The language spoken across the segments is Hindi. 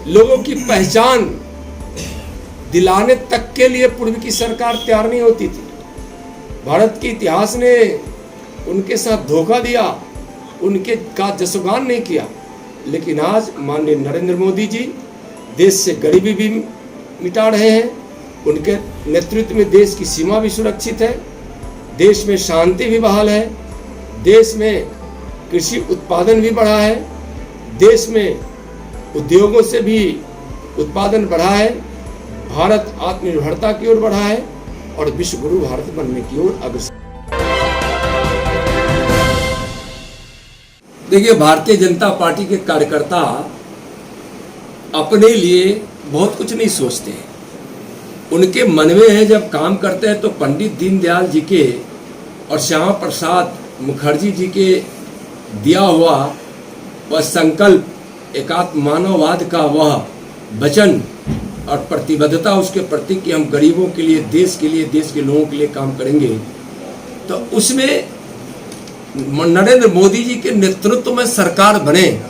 लोगों की पहचान दिलाने तक के लिए पूर्व की सरकार तैयार नहीं होती थी। भारत के इतिहास ने उनके साथ धोखा दिया, उनके का जसोगान नहीं किया। लेकिन आज माननीय नरेंद्र मोदी जी देश से गरीबी भी मिटा रहे हैं। उनके नेतृत्व में देश की सीमा भी सुरक्षित है, देश में शांति भी बहाल है, देश में कृषि उत्पादन भी बढ़ा है, देश में उद्योगों से भी उत्पादन बढ़ा है, भारत आत्मनिर्भरता की ओर बढ़ा है और विश्व गुरु भारत बनने की ओर अग्रसर। देखिए, भारतीय जनता पार्टी के कार्यकर्ता अपने लिए बहुत कुछ नहीं सोचते हैं। उनके मन में है, जब काम करते हैं तो पंडित दीनदयाल जी के और श्यामा प्रसाद मुखर्जी जी के दिया हुआ वह संकल्प, एकात्म मानववाद का वह वचन और प्रतिबद्धता उसके प्रति कि हम गरीबों के लिए, देश के लोगों के लिए काम करेंगे, तो उसमें नरेंद्र मोदी जी के नेतृत्व में सरकार बने,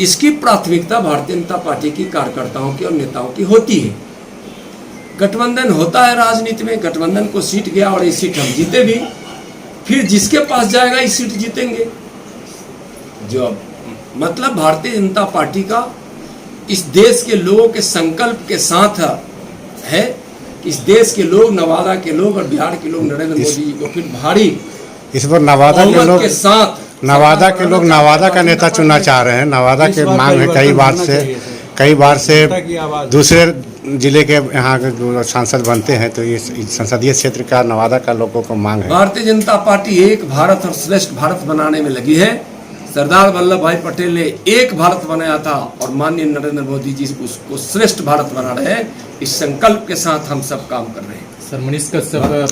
इसकी प्राथमिकता भारतीय जनता पार्टी की कार्यकर्ताओं की और नेताओं की होती है। गठबंधन होता है राजनीति में, गठबंधन को सीट गया और ये सीट हम जीते भी, फिर जिसके पास जाएगा इस सीट जीतेंगे। जो मतलब भारतीय जनता पार्टी का इस देश के लोगों के संकल्प के साथ है कि इस देश के लोग, नवादा के लोग और बिहार के लोग नरेंद्र मोदी जी को फिर भारी इस बार नवादा के साथ नवादा का नेता चुनना चाह रहे हैं। नवादा के मांग है कई बार से दूसरे जिले के यहाँ के जो सांसद बनते हैं, तो ये संसदीय क्षेत्र का नवादा का लोगों को मांग है। भारतीय जनता पार्टी एक भारत और श्रेष्ठ भारत बनाने में लगी है। सरदार वल्लभ भाई पटेल ने एक भारत बनाया था और माननीय नरेंद्र मोदी जी उसको श्रेष्ठ भारत बना रहे हैं। इस संकल्प के साथ हम सब काम कर रहे हैं। सर, मनीष कश्यप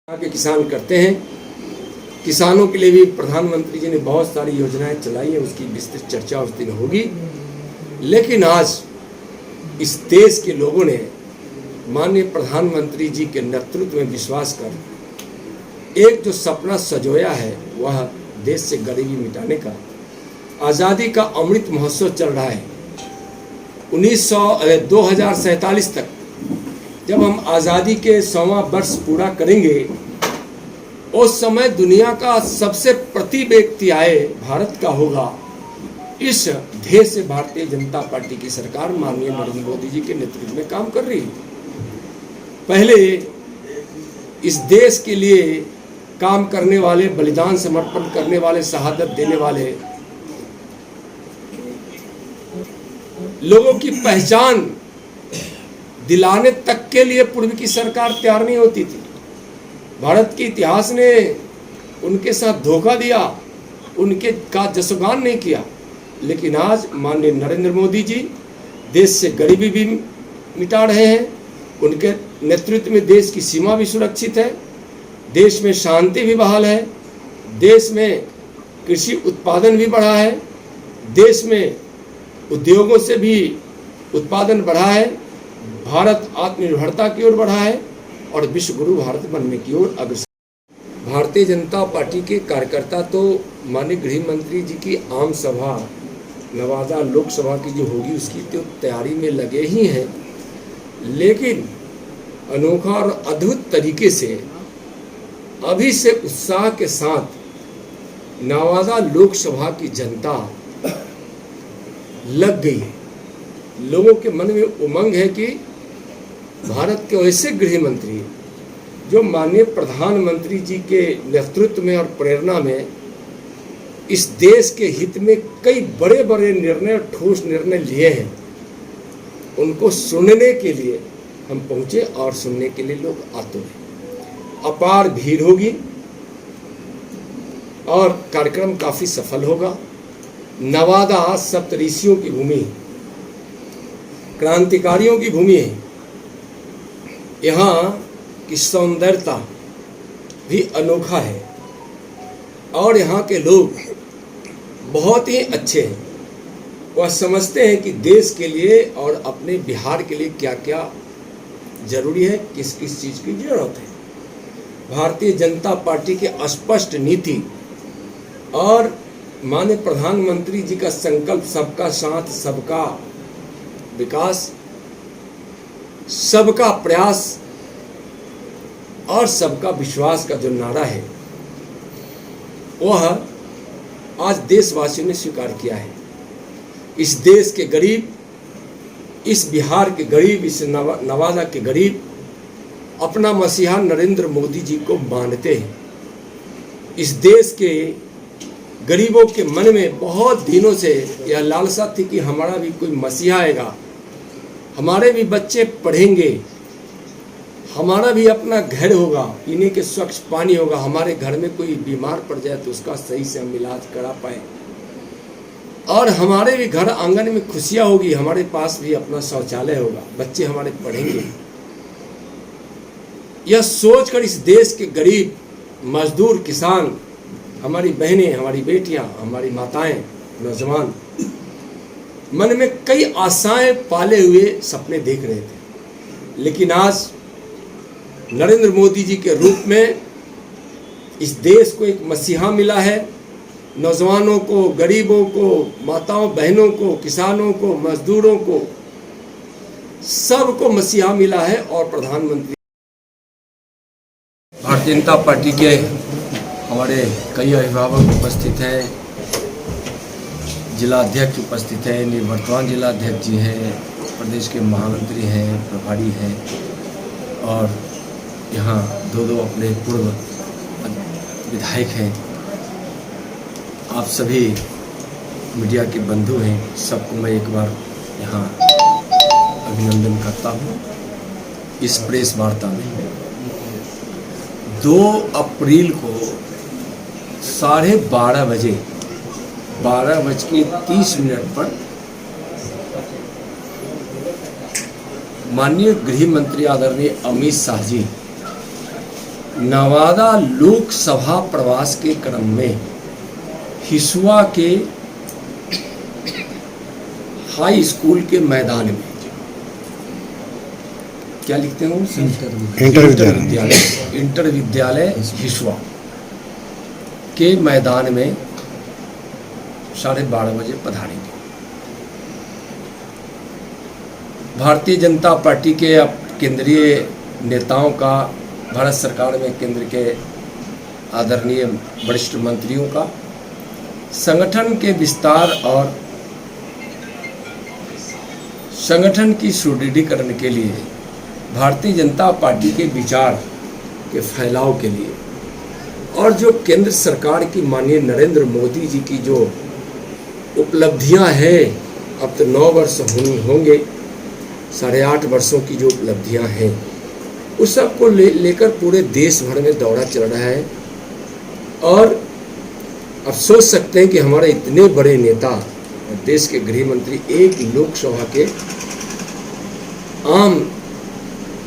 के किसान करते हैं, किसानों के लिए भी प्रधानमंत्री जी ने बहुत सारी योजनाएं चलाई हैं, उसकी विस्तृत चर्चा उस दिन होगी। लेकिन आज इस देश के लोगों ने माननीय प्रधानमंत्री जी के नेतृत्व में विश्वास कर एक जो सपना सजोया है, वह देश से गरीबी मिटाने का, आज़ादी का अमृत महोत्सव चल रहा है। 2047 तक जब हम आज़ादी के 100वां वर्ष पूरा करेंगे, उस समय दुनिया का सबसे प्रति व्यक्ति आय भारत का होगा। इस ध्येय से भारतीय जनता पार्टी की सरकार माननीय नरेंद्र मोदी जी के नेतृत्व में काम कर रही है। पहले इस देश के लिए काम करने वाले, बलिदान समर्पण करने वाले, शहादत देने वाले लोगों की पहचान दिलाने तक के लिए पूर्व की सरकार तैयार नहीं होती थी। भारत के इतिहास ने उनके साथ धोखा दिया, उनके का जसोगान नहीं किया। लेकिन आज माननीय नरेंद्र मोदी जी देश से गरीबी भी मिटा रहे हैं, उनके नेतृत्व में देश की सीमा भी सुरक्षित है, देश में शांति भी बहाल है, देश में कृषि उत्पादन भी बढ़ा है, देश में उद्योगों से भी उत्पादन बढ़ा है, भारत आत्मनिर्भरता की ओर बढ़ा है और विश्व गुरु भारत बनने की ओर अग्रसर। भारतीय जनता पार्टी के कार्यकर्ता तो माननीय गृह मंत्री जी की आम सभा नवादा लोकसभा की जो होगी उसकी तो तैयारी में लगे ही हैं। लेकिन अनोखा और अद्भुत तरीके से अभी से उत्साह के साथ नवादा लोकसभा की जनता लग गई है। लोगों के मन में उमंग है कि भारत के ऐसे गृह मंत्री जो माननीय प्रधानमंत्री जी के नेतृत्व में और प्रेरणा में इस देश के हित में कई बड़े बड़े निर्णय, ठोस निर्णय लिए हैं, उनको सुनने के लिए हम पहुंचे और सुनने के लिए लोग आते हैं। अपार भीड़ होगी और कार्यक्रम काफी सफल होगा। नवादा सप्तऋषियों की भूमि, क्रांतिकारियों की भूमि है। यहाँ की सौंदर्यता भी अनोखा है और यहाँ के लोग बहुत ही अच्छे हैं। वह समझते हैं कि देश के लिए और अपने बिहार के लिए क्या क्या जरूरी है, किस किस चीज़ की जरूरत है। भारतीय जनता पार्टी के स्पष्ट नीति और माननीय प्रधानमंत्री जी का संकल्प सबका साथ, सबका विकास, सबका प्रयास और सबका विश्वास का जो नारा है वह आज देशवासियों ने स्वीकार किया है। इस देश के गरीब, इस बिहार के गरीब, इस नवादा के गरीब अपना मसीहा नरेंद्र मोदी जी को मानते हैं। इस देश के गरीबों के मन में बहुत दिनों से यह लालसा थी कि हमारा भी कोई मसीहा आएगा, हमारे भी बच्चे पढ़ेंगे, हमारा भी अपना घर होगा, पीने के स्वच्छ पानी होगा, हमारे घर में कोई बीमार पड़ जाए तो उसका सही से हम इलाज करा पाए, और हमारे भी घर आंगन में खुशियां होगी, हमारे पास भी अपना शौचालय होगा, बच्चे हमारे पढ़ेंगे। यह सोचकर इस देश के गरीब, मजदूर, किसान, हमारी बहनें, हमारी बेटियां, हमारी माताएं, नौजवान मन में कई आशाएं पाले हुए सपने देख रहे थे। लेकिन आज नरेंद्र मोदी जी के रूप में इस देश को एक मसीहा मिला है। नौजवानों को, गरीबों को, माताओं बहनों को, किसानों को, मजदूरों को, सबको मसीहा मिला है। और प्रधानमंत्री भारतीय जनता पार्टी के हमारे कई अभिभावक उपस्थित हैं, जिला अध्यक्ष उपस्थित हैं, निवर्तमान जिला अध्यक्ष जी हैं, प्रदेश के महामंत्री हैं, प्रभारी हैं, और यहाँ दो अपने पूर्व विधायक हैं। आप सभी मीडिया के बंधु हैं, सबको मैं एक बार यहाँ अभिनंदन करता हूँ। इस प्रेस वार्ता में 2 अप्रैल को 12:30 बजे 12:30 पर माननीय गृह मंत्री आदरणीय अमित शाह जी नवादा लोकसभा प्रवास के क्रम में हिसुआ के हाई स्कूल के मैदान में, क्या लिखते हैं इंटर विद्यालय हिसुआ के मैदान में 12:30 बजे पधारेंगे। भारतीय जनता पार्टी के अब केंद्रीय नेताओं का, भारत सरकार में केंद्र के आदरणीय वरिष्ठ मंत्रियों का संगठन के विस्तार और संगठन की सुदृढ़ीकरण के लिए, भारतीय जनता पार्टी के विचार के फैलाव के लिए, और जो केंद्र सरकार की माननीय नरेंद्र मोदी जी की जो उपलब्धियां हैं, अब तो 9 वर्ष होंगे, 8.5 वर्षों की जो उपलब्धियां हैं, उस सब को लेकर पूरे देश भर में दौरा चल रहा है। और अब सोच सकते हैं कि हमारे इतने बड़े नेता, देश के गृह मंत्री, एक लोकसभा के आम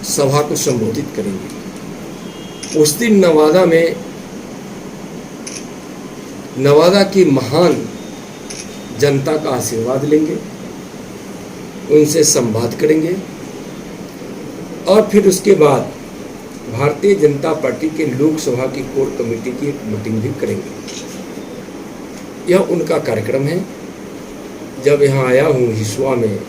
सभा को संबोधित करेंगे। उस दिन नवादा की महान जनता का आशीर्वाद लेंगे, उनसे संवाद करेंगे, और फिर उसके बाद भारतीय जनता पार्टी के लोकसभा की कोर कमेटी की एक मीटिंग भी करेंगे। यह उनका कार्यक्रम है। जब यहाँ आया हूँ हिसुआ में